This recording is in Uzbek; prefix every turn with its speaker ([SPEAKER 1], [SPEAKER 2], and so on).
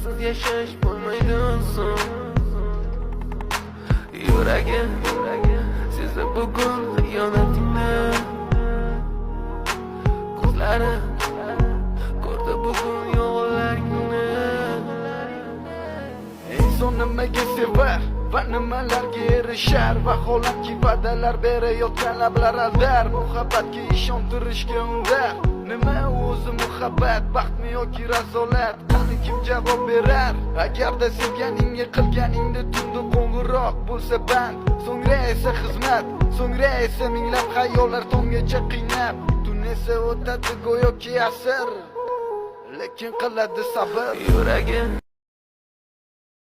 [SPEAKER 1] Sensiz yashash bo'lmaydi inson. Yuragim sezdi bugun xiyonatingni. Ko'zlarim ko'rdi bugun yolg'onlaringni.
[SPEAKER 2] Inson nimaga sevar va nimalarga erishar? Vaholanki va'dalar berayotgan lablar aldar. Muhabbatga ishontirishga undar. Nima o'zi muhabbat, baxtmi yoki razolat? Qani kim javob berar? Agarda sevganingga qilganingda tunda qo'ng'iroq bo'lsa band, so'ngra esa xizmat, so'ngra esa minglab xayollar tonggacha qiynab, tun esa o'tadi go'yoki asr, lekin qiladi sabr.
[SPEAKER 1] Yuragim